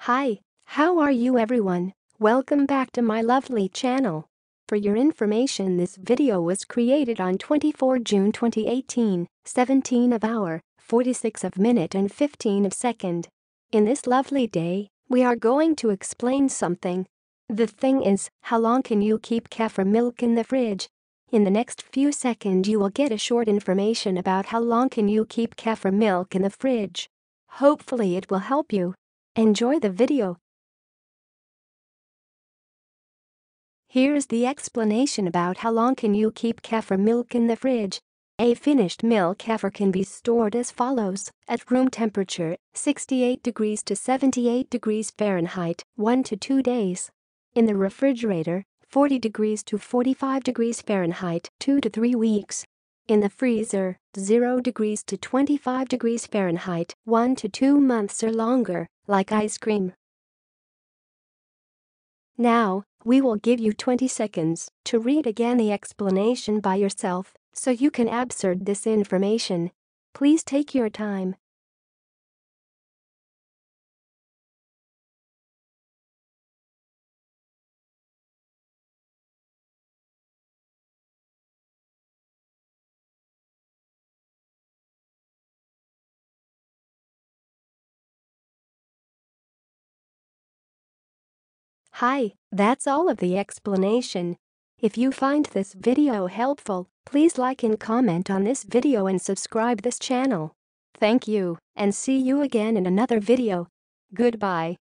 Hi, how are you everyone? Welcome back to my lovely channel. For your information, this video was created on 24 June 2018, 17 of hour, 46 of minute and 15 of second. In this lovely day, we are going to explain something. The thing is, how long can you keep kefir milk in the fridge? In the next few seconds you will get a short information about how long can you keep kefir milk in the fridge. Hopefully it will help you. Enjoy the video. Here's the explanation about how long can you keep kefir milk in the fridge. A finished milk kefir can be stored as follows: at room temperature, 68 degrees to 78 degrees Fahrenheit, 1 to 2 days. In the refrigerator, 40 degrees to 45 degrees Fahrenheit, 2 to 3 weeks. In the freezer, 0 degrees to 25 degrees Fahrenheit, 1 to 2 months or longer, like ice cream. Now, we will give you 20 seconds to read again the explanation by yourself so you can absorb this information. Please take your time. Hi, that's all of the explanation. If you find this video helpful, please like and comment on this video and subscribe this channel. Thank you, and see you again in another video. Goodbye.